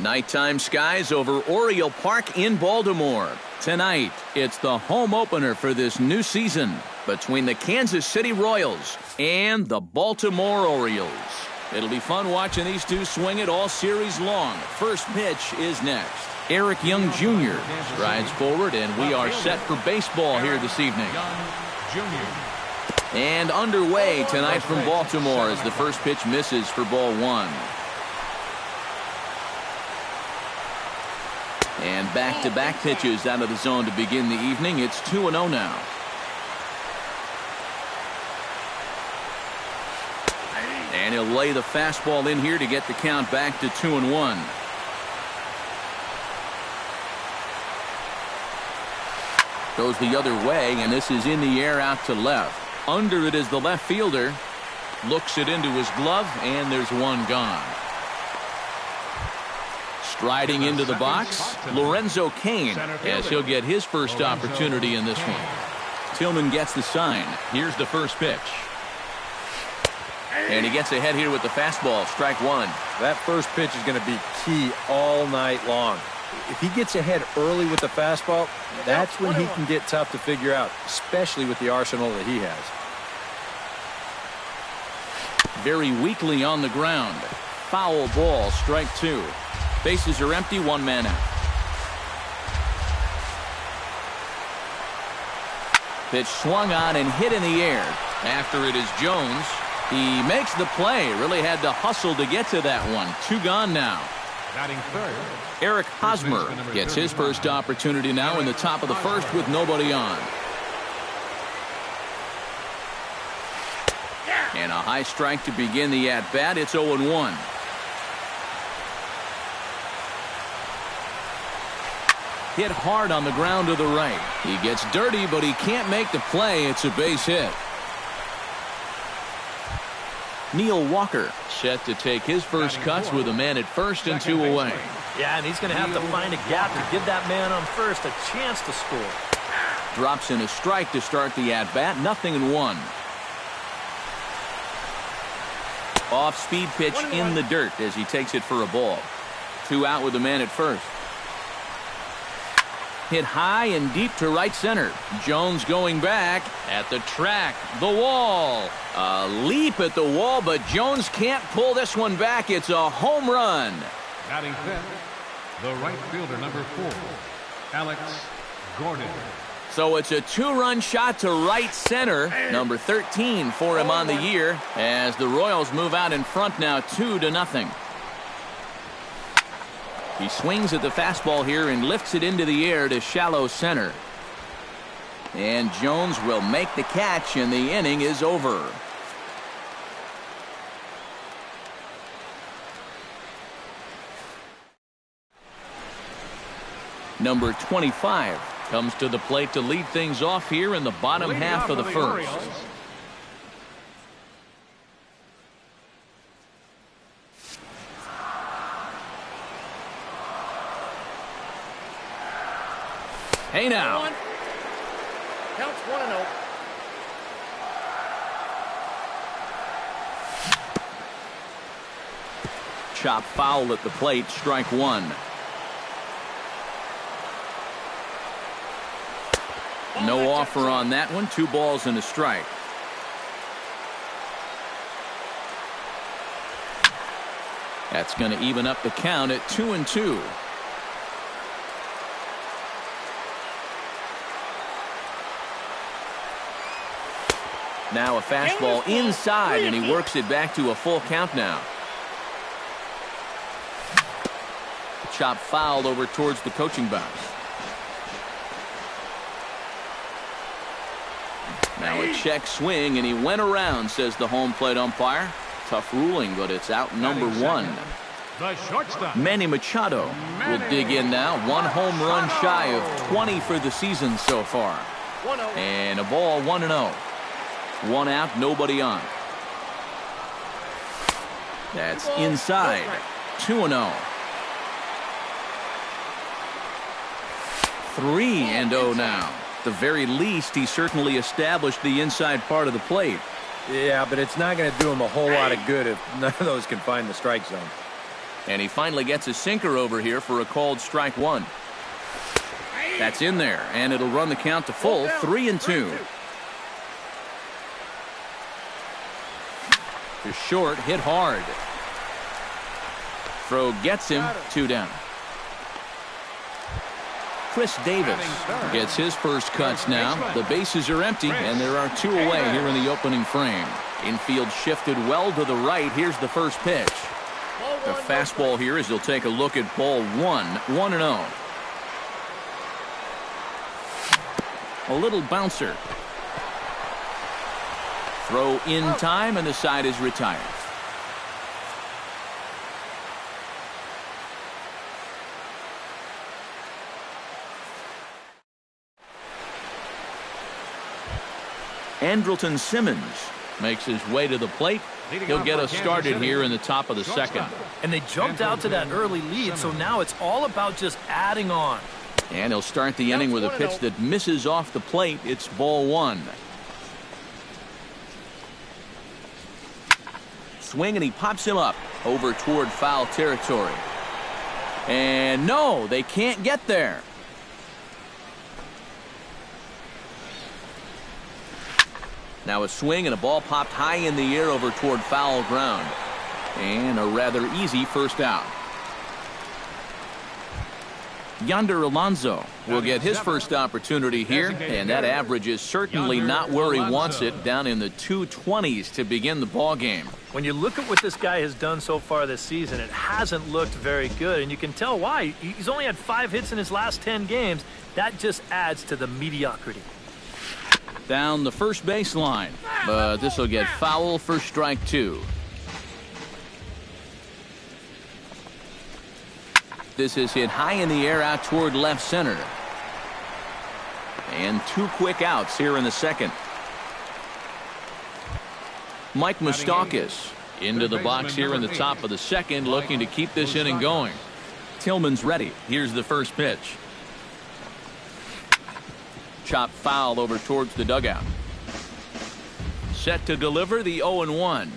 Nighttime skies over Oriole Park in Baltimore. Tonight, it's the home opener for this new season between the Kansas City Royals and the Baltimore Orioles. It'll be fun watching these two swing it all series long. First pitch is next. Eric Young Jr. strides forward, and we are set for baseball here this evening. And underway tonight from Baltimore as the first pitch misses for ball one. And back-to-back pitches out of the zone to begin the evening. It's 2-0 now. And he'll lay the fastball in here to get the count back to 2-1. Goes the other way, and this is in the air out to left. Under it is the left fielder. Looks it into his glove, and there's one gone. Striding into the box, Lorenzo Cain, as he'll get his first opportunity in this one. Tillman gets the sign. Here's the first pitch. And he gets ahead here with the fastball, strike one. That first pitch is going to be key all night long. If he gets ahead early with the fastball, that's when he can get tough to figure out, especially with the arsenal that he has. Very weakly on the ground. Foul ball, strike two. Bases are empty, one man out. Pitch swung on and hit in the air. After it is Jones. He makes the play. Really had to hustle to get to that one. Two gone now. Batting third, Eric Hosmer gets his first opportunity now in the top of the first with nobody on. And a high strike to begin the at-bat. It's 0-1. Hit hard on the ground to the right. He gets dirty, but he can't make the play. It's a base hit. Neil Walker set to take his first cuts with a man at first and two away. Yeah, and he's going to have to find a gap to give that man on first a chance to score. Drops in a strike to start the at-bat. 0-1. Off-speed pitch in the dirt as he takes it for a ball. Two out with a man at first. Hit high and deep to right center. Jones going back at the track. The wall. A leap at the wall, but Jones can't pull this one back. It's a home run. batting fifth, the right fielder, number 4, Alex Gordon. So it's a two-run shot to right center, number 13 for him on the year, as the Royals move out in front now 2-0. He swings at the fastball here and lifts it into the air to shallow center. And Jones will make the catch, and the inning is over. Number 25 comes to the plate to lead things off here in the bottom half of the first. Hey now. Counts 1-0. Chop foul at the plate, strike one. No offer on that one. 2 balls and a strike. That's going to even up the count at 2-2. Now a fastball inside, and he works it back to a full count now. Chop fouled over towards the coaching box. Now a check swing, and he went around, says the home plate umpire. Tough ruling, but it's out number 1. The shortstop, Manny Machado will dig in now. 1 home run shy of 20 for the season so far. And a ball, 1-0. 1 out, nobody on. That's inside. 2-0. 3-0 now. At the very least, he certainly established the inside part of the plate. Yeah, but it's not going to do him a whole lot of good if none of those can find the strike zone. And he finally gets a sinker over here for a called strike one. That's in there, and it'll run the count to full, 3-2. To short, hit hard. Throw gets him, 2 down. Chris Davis gets his first cuts now. The bases are empty, and there are 2 away here in the opening frame. Infield shifted well to the right. Here's the first pitch. The fastball here as he'll take a look at ball 1, 1-0. A little bouncer. Throw in time, and the side is retired. Andrelton Simmons makes his way to the plate. He'll get us started here in the top of the second. And they jumped out to that early lead, so now it's all about just adding on. And he'll start the inning with a pitch that misses off the plate. It's ball 1. Swing, and he pops him up over toward foul territory. And no, they can't get there. Now a swing, and a ball popped high in the air over toward foul ground. And a rather easy first out. Yonder Alonso will get his first opportunity here, and that average is certainly not where he wants it, down in the 220s to begin the ball game. When you look at what this guy has done so far this season, it hasn't looked very good, and you can tell why. He's only had 5 hits in his last 10 games. That just adds to the mediocrity. Down the first baseline, but this will get foul for strike 2. This is hit high in the air out toward left center. And 2 quick outs here in the second. Mike Moustakas into the box here in the top of the second, looking to keep this inning going. Tillman's ready. Here's the first pitch. Chopped foul over towards the dugout. Set to deliver the 0-1.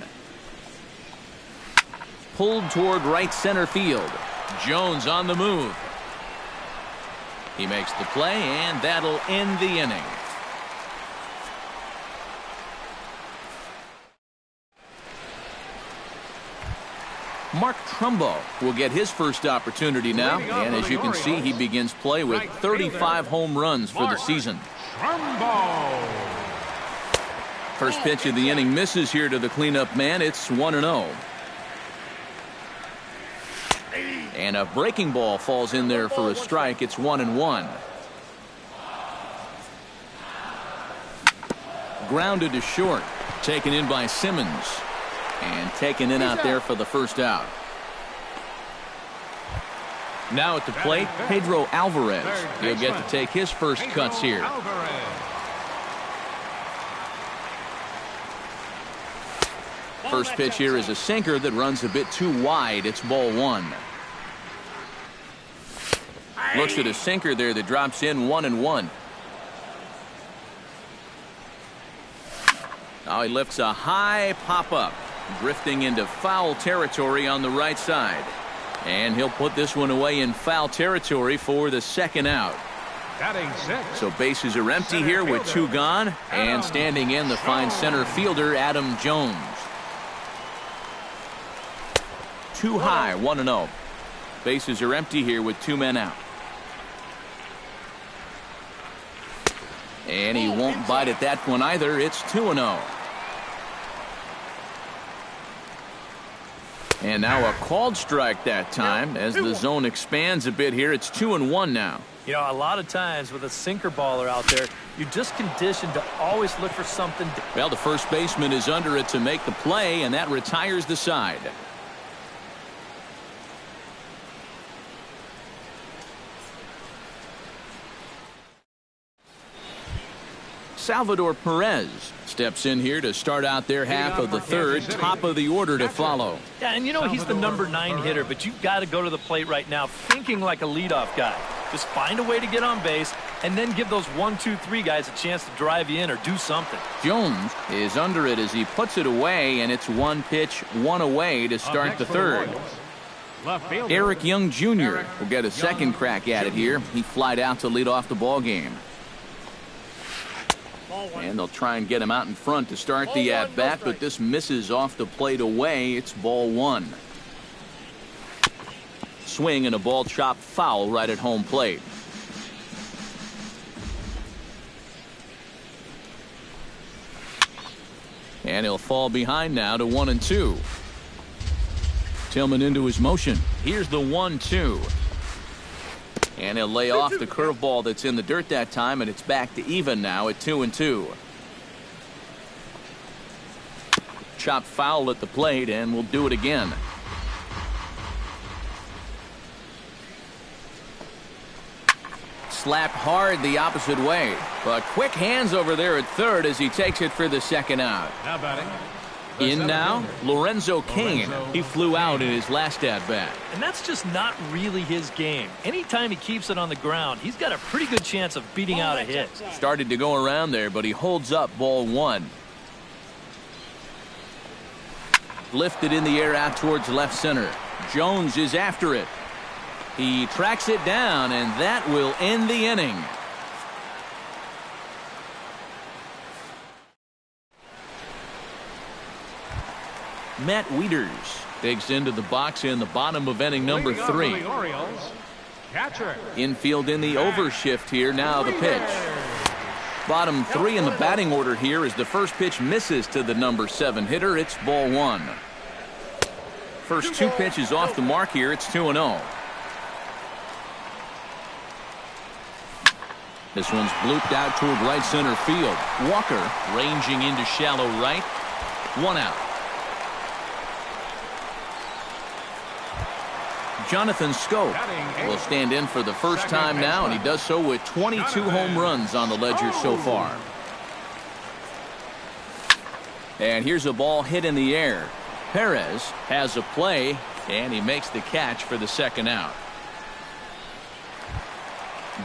Pulled toward right center field. Jones on the move. He makes the play, and that'll end the inning. Mark Trumbo will get his first opportunity now, and as you can see, he begins play with 35 home runs for the season. First pitch of the inning misses here to the cleanup man. It's 1-0. And a breaking ball falls in there for a strike. It's 1-1. Grounded to short. Taken in by Simmons. And taken in out there for the first out. Now at the plate, Pedro Alvarez. He'll get to take his first cuts here. First pitch here is a sinker that runs a bit too wide. It's ball 1. Looks at a sinker there that drops in 1-1. Now he lifts a high pop-up, drifting into foul territory on the right side. And he'll put this one away in foul territory for the second out. So bases are empty here with 2 gone. And standing in, the fine center fielder, Adam Jones. Too high, 1-0. Bases are empty here with 2 men out. And he won't bite at that one either. It's 2-0. And now a called strike that time as the zone expands a bit here. It's 2-1 now. You know, a lot of times with a sinker baller out there, you're just conditioned to always look for something. Well, the first baseman is under it to make the play, and that retires the side. Salvador Perez steps in here to start out their half of the third. Top of the order to follow. Yeah, and you know, he's the number 9 hitter, but you've got to go to the plate right now thinking like a leadoff guy. Just find a way to get on base and then give those 1, 2, 3 guys a chance to drive you in or do something. Jones is under it as he puts it away, and it's 1 pitch, 1 away to start the third. Left fielder. Eric Young Jr. will get a second crack at it here. He flied out to lead off the ball game. And they'll try and get him out in front to start the at-bat, but this misses off the plate away. It's ball one. Swing and a ball chopped foul right at home plate. And he'll fall behind now to 1-2. Tillman into his motion. Here's the 1-2. And he'll lay off the curveball that's in the dirt that time, and it's back to even now at 2-2. Chopped foul at the plate, and we'll do it again. Slapped hard the opposite way, but quick hands over there at third as he takes it for the second out. Now batting. In now, Lorenzo Cain. He flew out in his last at-bat. And that's just not really his game. Anytime he keeps it on the ground, he's got a pretty good chance of beating out a hit. Started to go around there, but he holds up ball one. Lifted in the air out towards left center. Jones is after it. He tracks it down, and that will end the inning. Matt Wieters digs into the box in the bottom of inning number 3. Infield in the overshift here. Now the pitch. Bottom 3 in the batting order here as the first pitch misses to the number 7 hitter. It's ball one. First 2 pitches off the mark here. It's 2-0. This one's blooped out toward right center field. Walker ranging into shallow right. 1 out. Jonathan Scope will stand in for the first time now, and he does so with 22 home runs on the ledger so far. And here's a ball hit in the air. Perez has a play, and he makes the catch for the second out.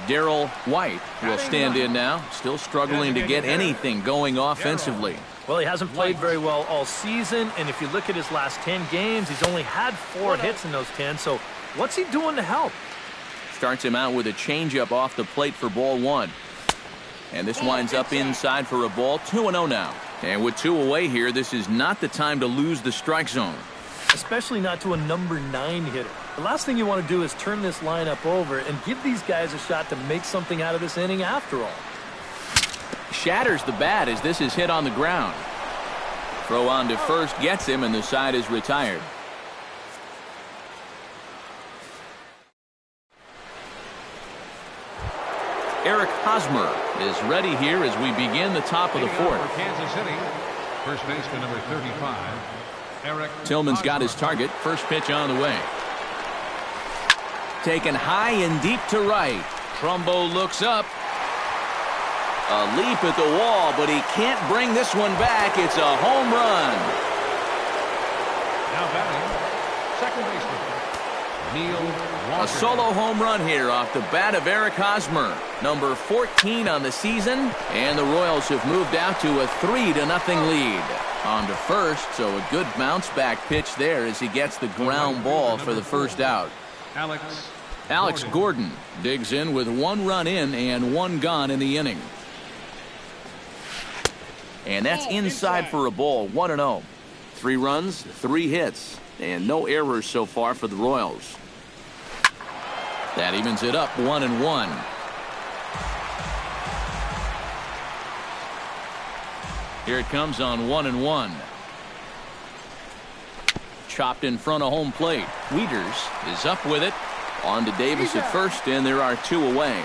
Darrell White will stand in now, still struggling to get anything going offensively. Well, he hasn't played very well all season, and if you look at his last 10 games, he's only had 4 hits in those 10, so what's he doing to help? Starts him out with a changeup off the plate for ball one. And this winds up inside for a ball. 2-0 now. And with 2 away here, this is not the time to lose the strike zone. Especially not to a number 9 hitter. The last thing you want to do is turn this lineup over and give these guys a shot to make something out of this inning after all. Shatters the bat as this is hit on the ground. Throw on to first gets him, and the side is retired. Eric Hosmer is ready here as we begin the top of the 4th. For Kansas City, first baseman number 35, Eric Tillman's got his target. First pitch on the way. Taken high and deep to right. Trumbo looks up. A leap at the wall, but he can't bring this one back. It's a home run. Now batting, second baseman Neil Walker. A solo home run here off the bat of Eric Hosmer, number 14 on the season, and the Royals have moved out to a 3-0 lead. On to first, so a good bounce back pitch there as he gets the ground ball for the first out. Alex Gordon digs in with 1 run in and 1 gone in the inning. And that's inside for a ball. 1-0. 3 runs, 3 hits, and no errors so far for the Royals. That evens it up 1-1. Here it comes on 1-1. Chopped in front of home plate. Wieters is up with it. On to Davis at first, and there are 2 away.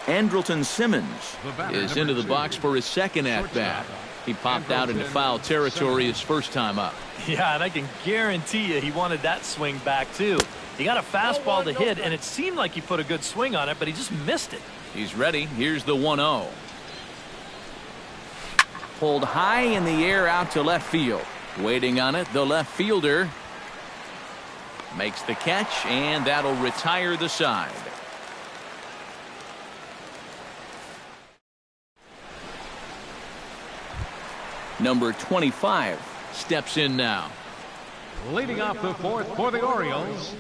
Andrelton Simmons is into the box for his second at-bat. He popped out into foul territory his first time up. Yeah, and I can guarantee you he wanted that swing back, too. He got a fastball to hit, and it seemed like he put a good swing on it, but he just missed it. He's ready. Here's the 1-0. Pulled high in the air out to left field. Waiting on it, the left fielder makes the catch, and that'll retire the side. Number 25 steps in now. Leading off the fourth for the Orioles.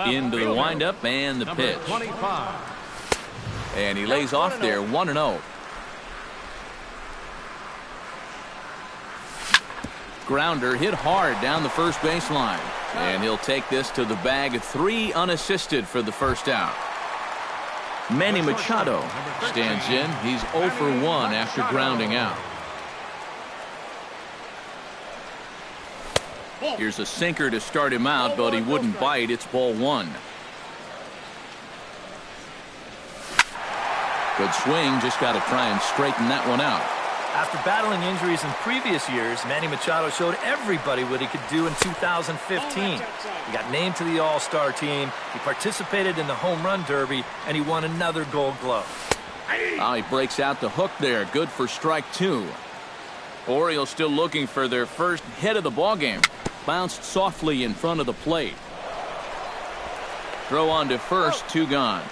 Into the windup and the Number pitch. 25. And he lays off there 1-0. Grounder hit hard down the first baseline. And he'll take this to the bag. 3 unassisted for the first out. Manny Machado stands in. He's 0 for 1 after grounding out. Here's a sinker to start him out, but he wouldn't bite. It's ball 1. Good swing. Just got to try and straighten that one out. After battling injuries in previous years, Manny Machado showed everybody what he could do in 2015. He got named to the All-Star team, he participated in the Home Run Derby, and he won another Gold Glove. Oh, he breaks out the hook there. Good for strike 2. Orioles still looking for their first hit of the ballgame. Bounced softly in front of the plate. Throw on to first, 2 gone.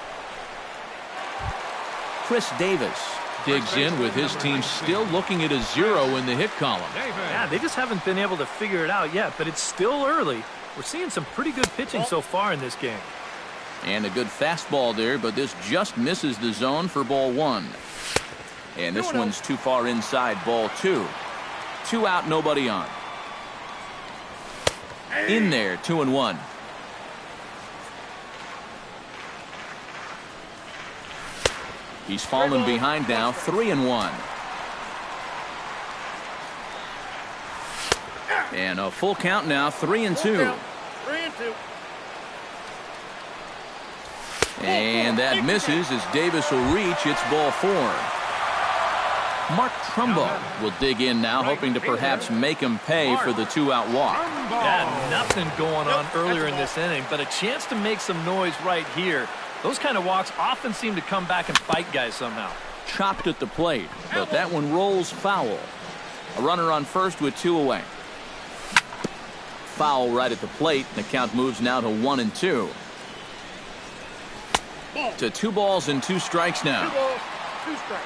Chris Davis digs in with his team still looking at a 0 in the hit column. Yeah, they just haven't been able to figure it out yet, but it's still early. We're seeing some pretty good pitching so far in this game. And a good fastball there, but this just misses the zone for ball 1. And this one's too far inside, ball 2. 2 out, nobody on. In there, 2-1. He's fallen behind now, 3-1. And a full count now, 3-2. 3-2. And that misses as Davis will reach. It's ball 4. Mark Trumbo will dig in now, hoping to perhaps make him pay for the 2-out walk. Yeah, nothing going on earlier in this inning, but a chance to make some noise right here. Those kind of walks often seem to come back and bite guys somehow. Chopped at the plate, but that one rolls foul. A runner on first with 2 away. Foul right at the plate. The count moves now to 1-2. To 2 balls and 2 strikes now. 2 balls, 2 strikes.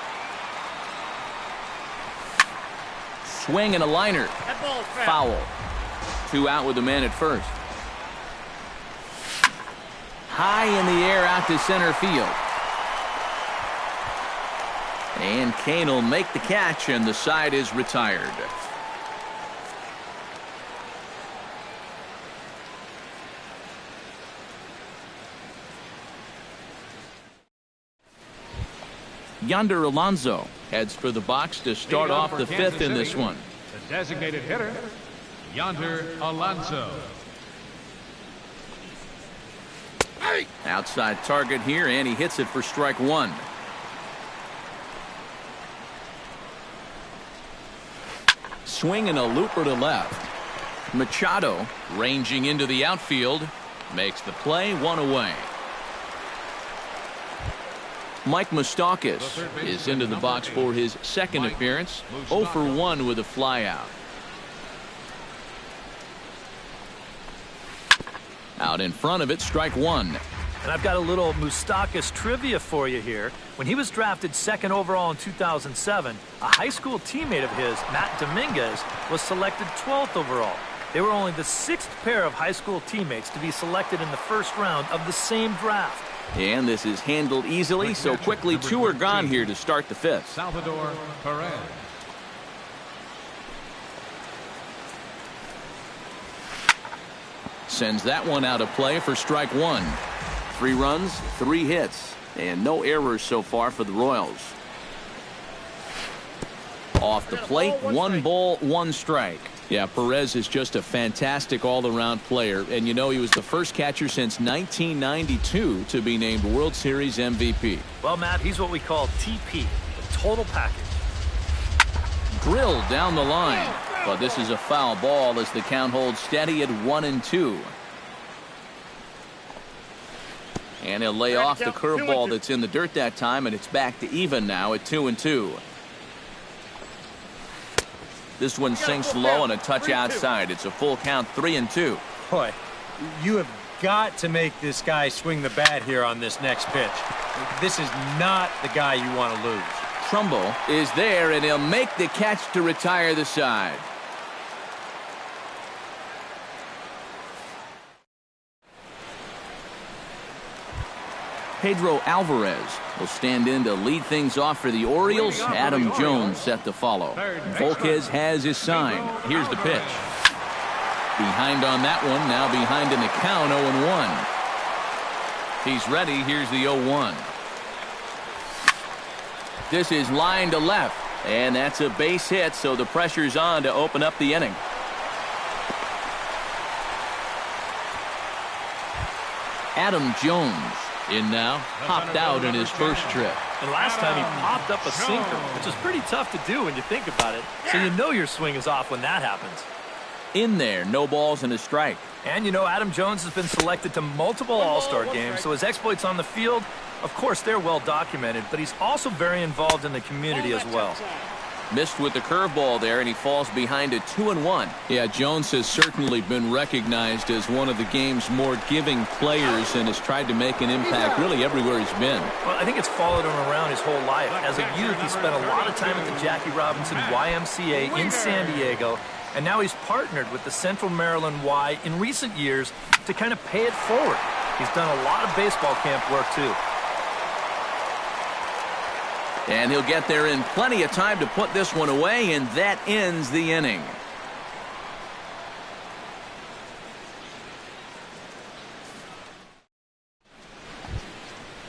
Swing and a liner. That ball's foul. Foul. 2 out with the man at first. High in the air out to center field. And Kane will make the catch, and the side is retired. Yonder Alonso heads for the box to start off the 5th in this one. The designated hitter, Yonder Alonso. Outside target here, and he hits it for strike 1. Swing and a looper to left. Machado ranging into the outfield makes the play, 1 away. Mike Moustakas is into the box for his 2nd appearance. 0 for 1 with a flyout. Out in front of it, strike 1. And I've got a little Moustakas trivia for you here. When he was drafted 2nd overall in 2007, a high school teammate of his, Matt Dominguez, was selected 12th overall. They were only the 6th pair of high school teammates to be selected in the 1st round of the same draft. And this is handled easily, so quickly 2 are gone here to start the 5th. Salvador Perez. Sends that one out of play for strike 1. 3 runs, 3 hits, and no errors so far for the Royals. Off the plate, 1 ball, 1 strike. Yeah, Perez is just a fantastic all-around player, and you know he was the first catcher since 1992 to be named World Series MVP. Well, Matt, he's what we call TP, the total package. Drilled down the line, but this is a foul ball as the count holds steady at 1-2. And he'll lay off the curveball that's in the dirt that time, and it's back to even now at 2-2. This one sinks low and a touch outside. It's a full count, 3-2. Boy, you have got to make this guy swing the bat here on this next pitch. This is not the guy you want to lose. Trumbo is there, and he'll make the catch to retire the side. Pedro Alvarez will stand in to lead things off for the Orioles. Adam Jones set to follow. Volquez has his sign. Here's the pitch. Behind on that one. Now behind in the count, 0-1. He's ready. Here's the 0-1. This is line to left. And that's a base hit, so the pressure's on to open up the inning. Adam Jones in now, popped out in his first trip. And last time he popped up a sinker, which is pretty tough to do when you think about it. So you know your swing is off when that happens. In there, no balls and a strike. And you know Adam Jones has been selected to multiple All-Star games, so his exploits on the field, of course, they're well documented, but he's also very involved in the community as well. Missed with the curveball there, and he falls behind a 2-1. Yeah, Jones has certainly been recognized as one of the game's more giving players and has tried to make an impact really everywhere he's been. Well, I think it's followed him around his whole life. As a youth, he spent a lot of time at the Jackie Robinson YMCA in San Diego, and now he's partnered with the Central Maryland Y in recent years to kind of pay it forward. He's done a lot of baseball camp work, too. And he'll get there in plenty of time to put this one away, and that ends the inning.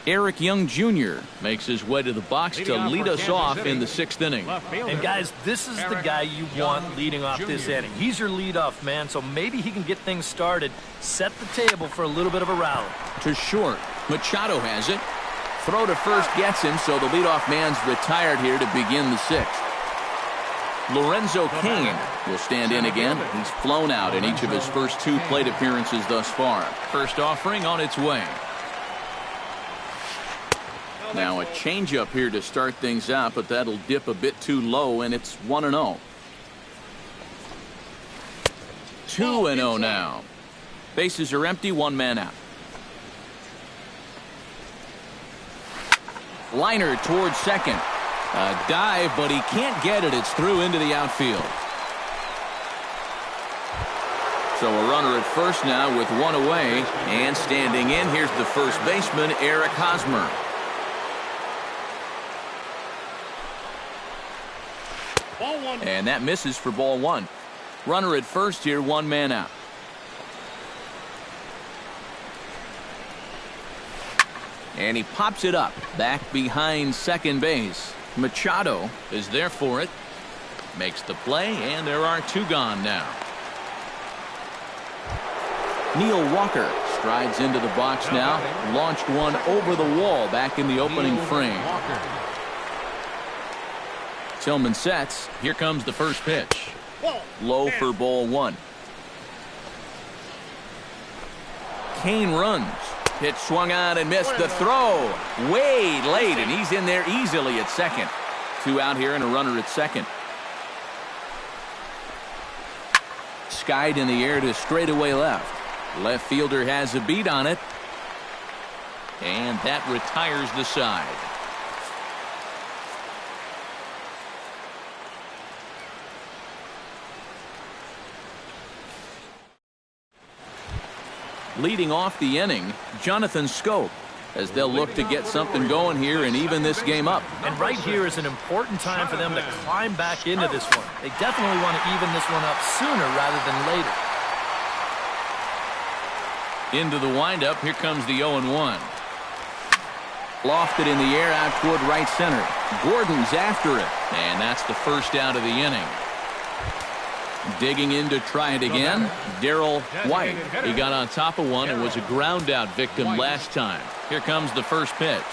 Eric Young Jr. makes his way to the box to lead us off in the 6th inning. And guys, this is the guy you want leading off this inning. He's your leadoff man, so maybe he can get things started, set the table for a little bit of a rally. To short, Machado has it. Throw to first gets him, so the leadoff man's retired here to begin the 6th. Lorenzo Cain will stand in again. He's flown out in each of his first 2 plate appearances thus far. First offering on its way. Now a changeup here to start things out, but that'll dip a bit too low, and it's 1-0. 2-0 now. Bases are empty, 1 man out. Liner towards second. A dive, but he can't get it. It's through into the outfield. So a runner at first now with 1 away. And standing in, here's the first baseman, Eric Hosmer. And that misses for ball 1. Runner at first here, 1 man out. And he pops it up back behind second base. Machado is there for it. Makes the play, and there are 2 gone now. Neil Walker strides into the box now. Launched one over the wall back in the opening frame. Tillman sets. Here comes the first pitch. Low for ball 1. Cain runs. Pitch swung on and missed. The throw way late, and he's in there easily at second. 2 out here and a runner at second. Skied in the air to straightaway left. Left fielder has a beat on it. And that retires the side. Leading off the inning, Jonathan Scope, as they'll look to get something going here and even this game up. And right here is an important time for them to climb back into this one. They definitely want to even this one up sooner rather than later. Into the windup, here comes the 0-1. Lofted in the air out toward right center. Gordon's after it, and that's the first out of the inning. Digging in to try it again, Darrell White. He got on top of one and was a ground out victim last time. Here comes the first pitch.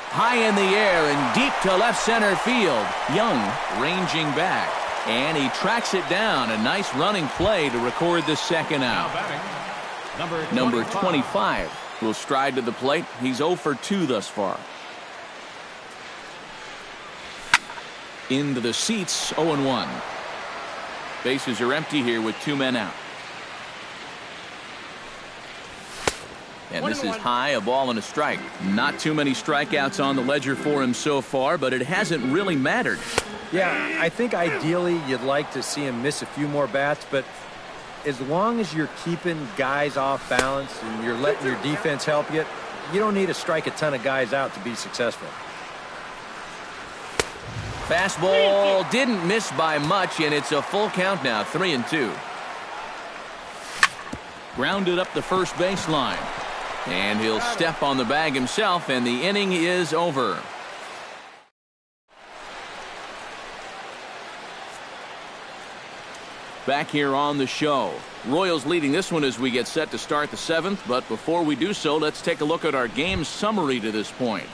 High in the air and deep to left center field. Young ranging back, and he tracks it down. A nice running play to record the second out. Number 25 will stride to the plate. He's 0 for 2 thus far. Into the seats, 0-1. Bases are empty here with 2 men out. And this is high, a ball and a strike. Not too many strikeouts on the ledger for him so far, but it hasn't really mattered. Yeah, I think ideally you'd like to see him miss a few more bats, but as long as you're keeping guys off balance and you're letting your defense help you, You don't need to strike a ton of guys out to be successful. Fastball didn't miss by much, and it's a full count now, 3-2. Grounded up the first baseline. And he'll step on the bag himself, and the inning is over. Back here on the show. Royals leading this one as we get set to start the 7th, but before we do so, let's take a look at our game summary to this point.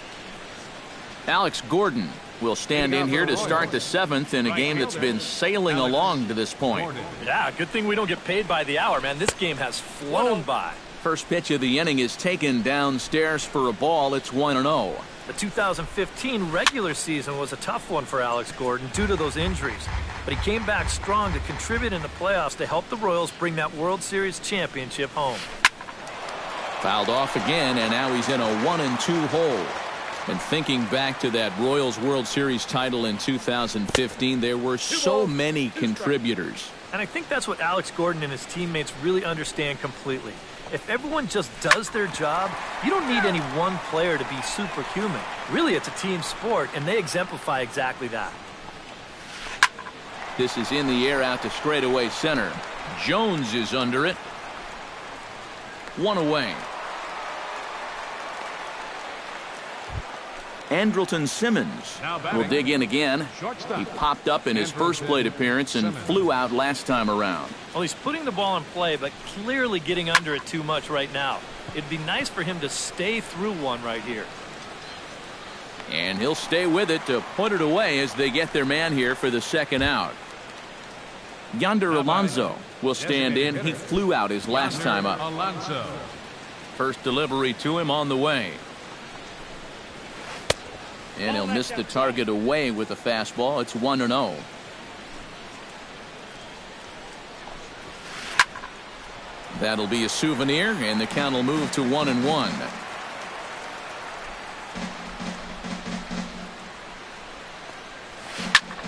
Alex Gordon will stand in here to start the 7th in a game that's been sailing along to this point. Yeah, good thing we don't get paid by the hour, man. This game has flown by. First pitch of the inning is taken downstairs for a ball. It's 1-0. The 2015 regular season was a tough one for Alex Gordon due to those injuries. But he came back strong to contribute in the playoffs to help the Royals bring that World Series championship home. Fouled off again, and now he's in a 1-2 hole. And thinking back to that Royals World Series title in 2015, there were so many contributors. And I think that's what Alex Gordon and his teammates really understand completely. If everyone just does their job, you don't need any one player to be superhuman. Really, it's a team sport, and they exemplify exactly that. This is in the air out to straightaway center. Jones is under it. One away. Andrelton Simmons will dig in again. He popped up in his first plate appearance and flew out last time around. Well, he's putting the ball in play, but clearly getting under it too much right now. It'd be nice for him to stay through one right here. And he'll stay with it to put it away as they get their man here for the second out. Yonder Alonso will stand in. He flew out his last time up. First delivery to him on the way. And he'll miss the target away with the fastball. It's 1-0. That'll be a souvenir, and the count will move to 1-1.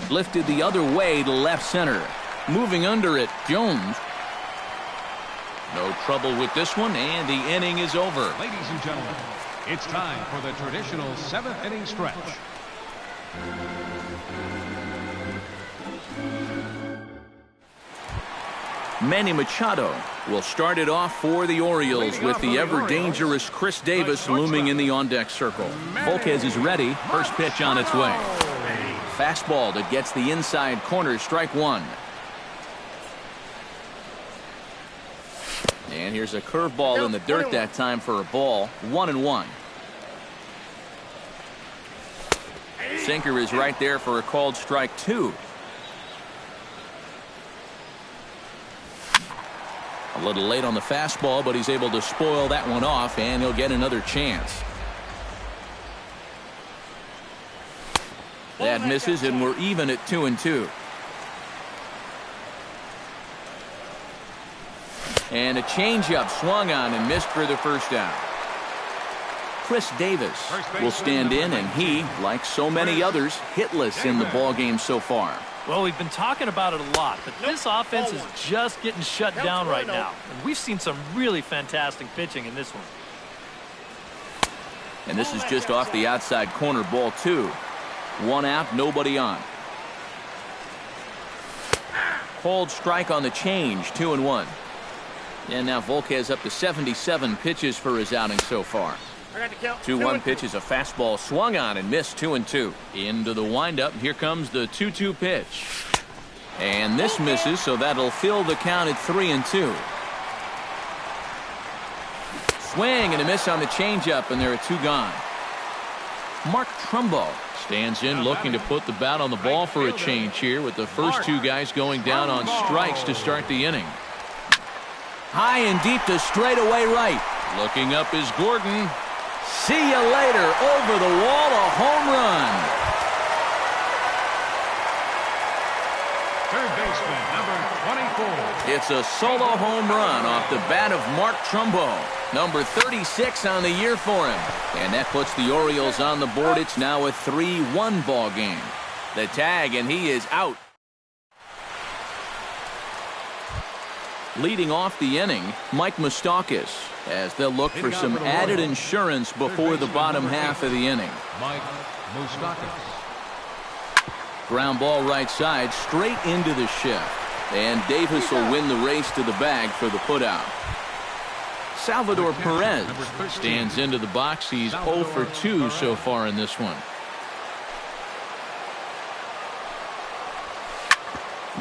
Lifted the other way to left center. Moving under it, Jones. No trouble with this one, and the inning is over. Ladies and gentlemen, it's time for the traditional 7th inning stretch. Manny Machado will start it off for the Orioles with the ever-dangerous Chris Davis looming in the on-deck circle. Volquez is ready. First pitch on its way. Fastball that gets the inside corner, strike one. And here's a curveball in the dirt that time for a ball. 1-1. Sinker is right there for a called strike two. A little late on the fastball, but he's able to spoil that one off, and he'll get another chance. That misses, and we're even at 2-2. And a changeup swung on and missed for the first out. Chris Davis will stand in, and he, like so many others, hitless in the ballgame so far. Well, we've been talking about it a lot, but this offense is just getting shut down right now. And we've seen some really fantastic pitching in this one. And this is just off the outside corner, ball two. One out, nobody on. Called strike on the change, 2-1. And now Volquez up to 77 pitches for his outing so far. 2-1 pitch is a fastball swung on and missed. 2-2. Into the windup. Here comes the 2-2 pitch. And this misses, so that'll fill the count at 3-2. Swing and a miss on the changeup, and there are two gone. Mark Trumbo stands in looking to put the bat on the ball for a change here with the first two guys going down on strikes to start the inning. High and deep to straightaway right. Looking up is Gordon. See you later. Over the wall, a home run. Third baseman, number 24. It's a solo home run off the bat of Mark Trumbo. Number 36 on the year for him. And that puts the Orioles on the board. It's now a 3-1 ball game. The tag, and he is out. Leading off the inning, Mike Moustakis, as they'll look for some added insurance before the bottom half of the inning. Mike Moustakis. Ground ball right side, straight into the shift. And Davis will win the race to the bag for the putout. Salvador Perez stands into the box. He's 0 for 2 so far in this one.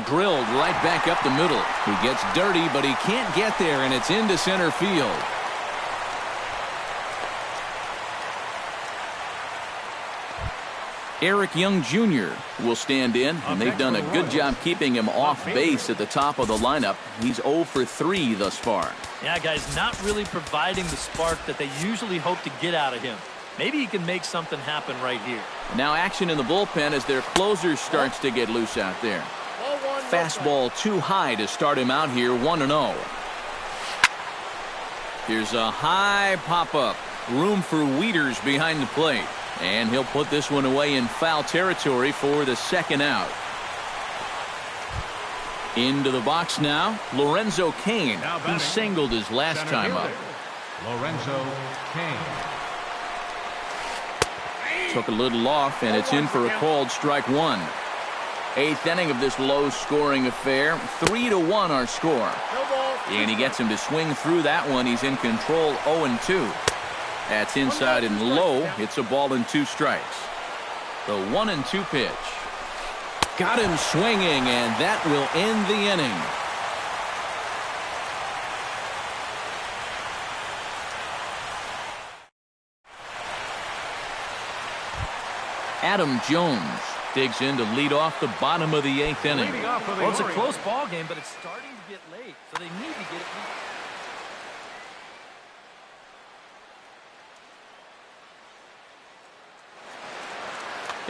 Drilled right back up the middle. He gets dirty, but he can't get there, and it's into center field. Eric Young Jr. will stand in, and they've done a good job keeping him off base at the top of the lineup. He's 0 for 3 thus far. Yeah, guys, not really providing the spark that they usually hope to get out of him. Maybe he can make something happen right here. Now action in the bullpen as their closer starts to get loose out there. Fastball too high to start him out here, 1-0. Here's a high pop-up. Room for Wieters behind the plate. And he'll put this one away in foul territory for the second out. Into the box now, Lorenzo Cain. He singled his last time up. Lorenzo Cain. Took a little off, and it's in for a called strike one. Eighth inning of this low-scoring affair. 3-1 our score. And he gets him to swing through that one. He's in control, 0-2. That's inside and low. It's a ball and 2 strikes. The 1-2 pitch. Got him swinging, and that will end the inning. Adam Jones digs in to lead off the bottom of the 8th inning. Well, it's a close ball game, but it's starting to get late, so they need to get it.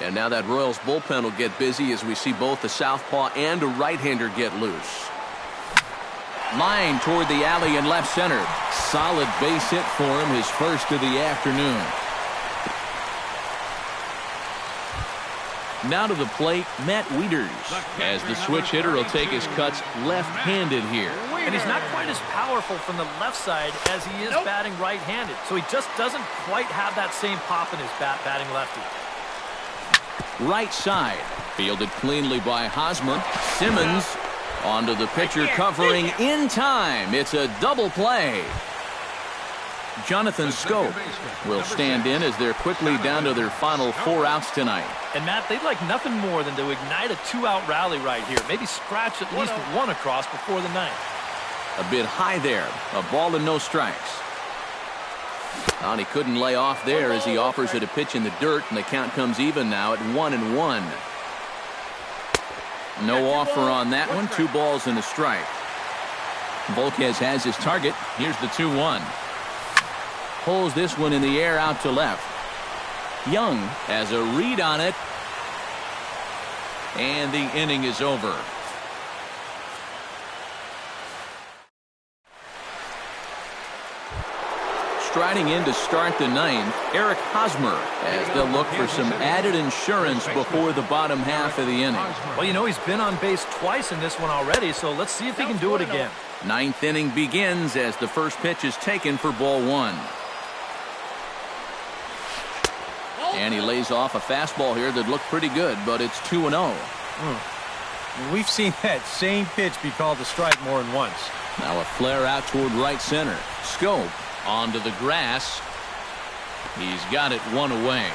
And now that Royals bullpen will get busy as we see both the southpaw and a right-hander get loose. Line toward the alley in left center. Solid base hit for him, his first of the afternoon. Now to the plate, Matt Wieters, as the switch hitter will take his cuts left-handed here. And he's not quite as powerful from the left side as he is batting right-handed, so he just doesn't quite have that same pop in his batting lefty. Right side, fielded cleanly by Hosmer. Simmons onto the pitcher, covering in time. It's a double play. Jonathan Scope will stand in as they're quickly down to their final 4 outs tonight. And Matt, they'd like nothing more than to ignite a 2-out rally right here. Maybe scratch at least 1 across before the 9th. A bit high there. A ball and no strikes. And he couldn't lay off there as he offers it a pitch in the dirt, and the count comes even now at 1-1. No offer on that one. 2 balls and a strike. Volquez has his target. Here's the 2-1. Pulls this one in the air out to left. Young has a read on it. And the inning is over. Striding in to start the 9th, Eric Hosmer, as they'll look for some added insurance before the bottom half of the inning. Well, you know, he's been on base twice in this one already, so let's see if he can do it again. 9th inning begins as the first pitch is taken for ball 1. And he lays off a fastball here that looked pretty good, but it's 2-0. We've seen that same pitch be called a strike more than once. Now a flare out toward right center. Scope onto the grass. He's got it 1 away.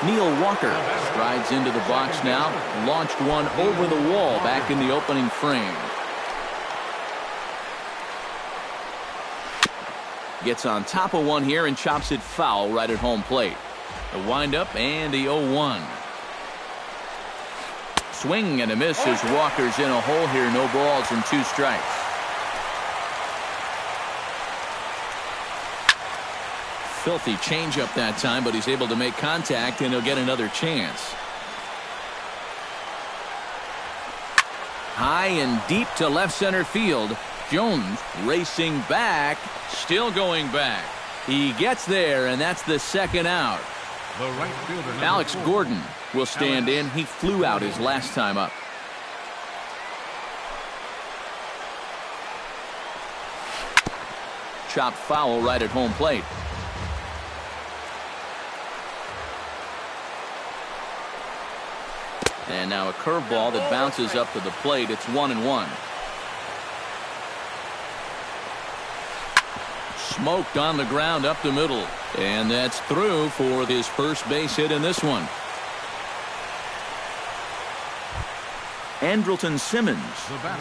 Neil Walker strides into the box now. Launched one over the wall back in the opening frame. Gets on top of one here and chops it foul right at home plate. The windup and the 0-1. Swing and a miss as Walker's in a hole here. No balls and 2 strikes. Filthy changeup that time, but he's able to make contact, and he'll get another chance. High and deep to left center field. Jones racing back, still going back. He gets there, and that's the second out. The right fielder, Alex Gordon will stand in. He flew out his last time up. Chopped foul right at home plate. And now a curveball that bounces up to the plate. It's 1-1. Smoked on the ground up the middle. And that's through for his first base hit in this one. Andrelton Simmons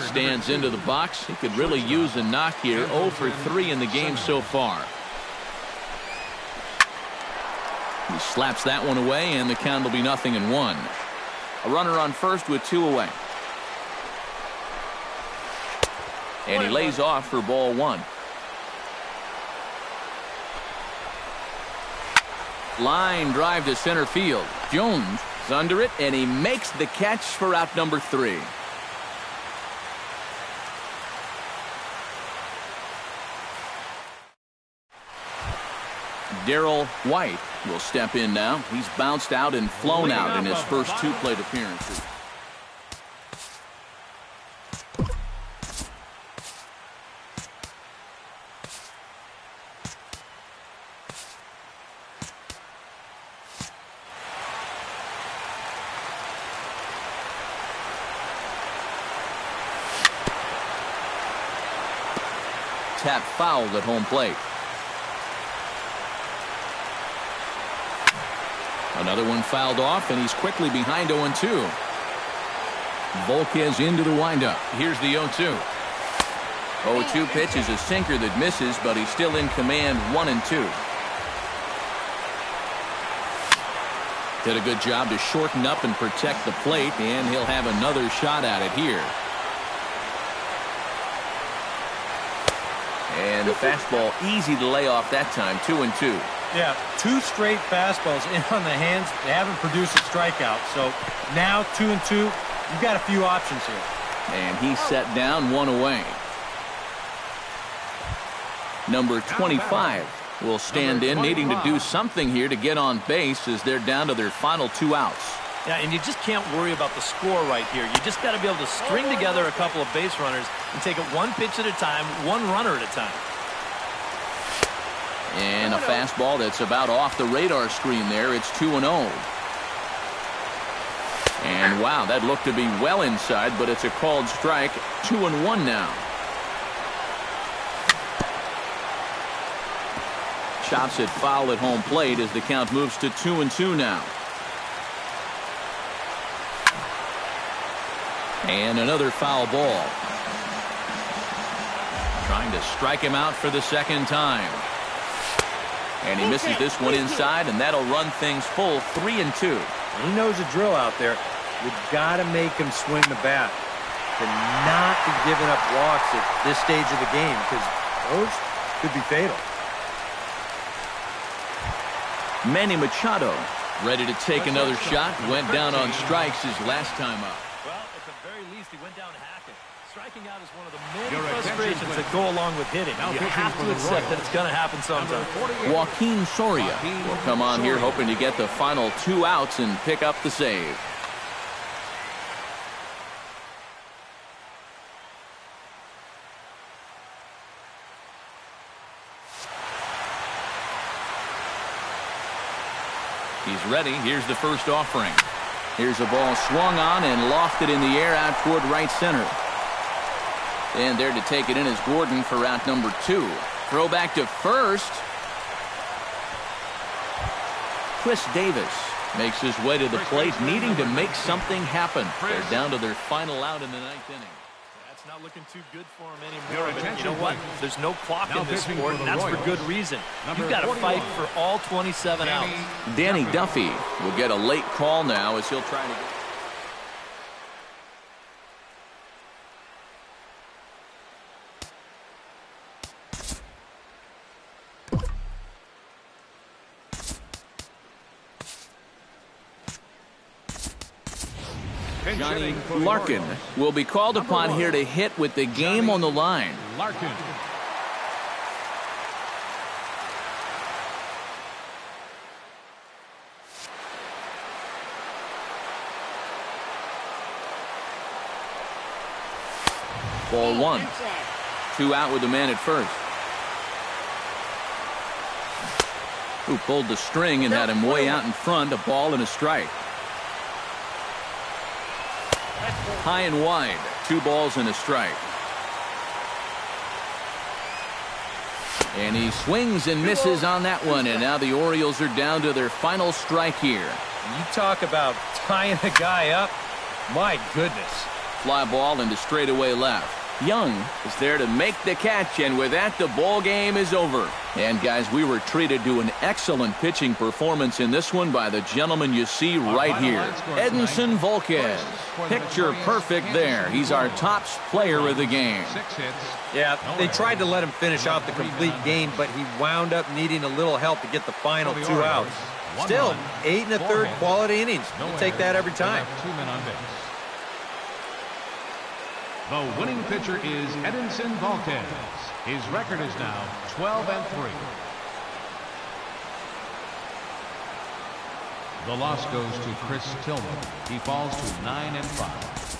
stands into the box. He could really use a knock here. 0 for 3 in the game so far. He slaps that one away, and the count will be 0-1. A runner on first with 2 away. And he lays off for ball 1. Line drive to center field. Jones is under it, and he makes the catch for out number 3. Darrell White will step in now. He's bounced out and flown out in his first 2 plate appearances. Tap fouled at home plate. Another one fouled off, and he's quickly behind 0-2. Volquez into the windup. Here's the 0-2. 0-2 pitch is a sinker that misses, but he's still in command. 1-2. Did a good job to shorten up and protect the plate, and he'll have another shot at it here. And the fastball easy to lay off that time. 2-2. Yeah, 2 straight fastballs in on the hands. They haven't produced a strikeout. So now 2-2. You've got a few options here. And he's set down 1 away. Number 25 will stand in, needing to do something here to get on base as they're down to their final 2 outs. Yeah, and you just can't worry about the score right here. You just got to be able to string together a couple of base runners and take it 1 pitch at a time, 1 runner at a time. And a fastball that's about off the radar screen there. It's 2-0. And wow, that looked to be well inside, but it's a called strike. 2-1 now. Chops it foul at home plate as the count moves to 2-2 now. And another foul ball. Trying to strike him out for the second time. And he misses this one inside, and that'll run things full. 3-2. He knows the drill out there. You've got to make him swing the bat. To not be giving up walks at this stage of the game, because those could be fatal. Manny Machado ready to take another shot. Went down on strikes his last time up. Well, at the very least, he went down hacking. Striking out is one of the many frustrations that go along with hitting. You have to accept that it's going to happen sometime. Joaquin Soria will come on here hoping to get the final 2 outs and pick up the save. He's ready. Here's the first offering. Here's a ball swung on and lofted in the air out toward right center. And there to take it in is Gordon for out number 2. Throw back to first. Chris Davis makes his way to the plate, needing to make something happen. They're down to their final out in the 9th inning. That's not looking too good for him anymore. But you know what? There's no clock in this sport, and that's for good reason. You've got to fight for all 27 outs. Danny Duffy will get a late call now as he'll try to get... Johnny Larkin will be called upon here to hit with the game on the line. Larkin. Ball 1. 2 out with the man at first. who pulled the string and had him way out in front, a ball and a strike. High and wide, 2 balls and a strike. And he swings and misses on that one, and now the Orioles are down to their final strike here. You talk about tying a guy up. My goodness. Fly ball into straightaway left. Young is there to make the catch, and with that, the ball game is over. And guys, we were treated to an excellent pitching performance in this one by the gentleman you see right here, Edinson Volquez. Picture perfect there. He's our top player of the game. 6 hits. Yeah, they tried to let him finish out the complete game, but he wound up needing a little help to get the final 2 outs. Still, 8 1/3 quality innings. You take that every time. 2 men on base. The winning pitcher is Edinson Volquez. His record is now 12-3. The loss goes to Chris Tillman. He falls to 9-5.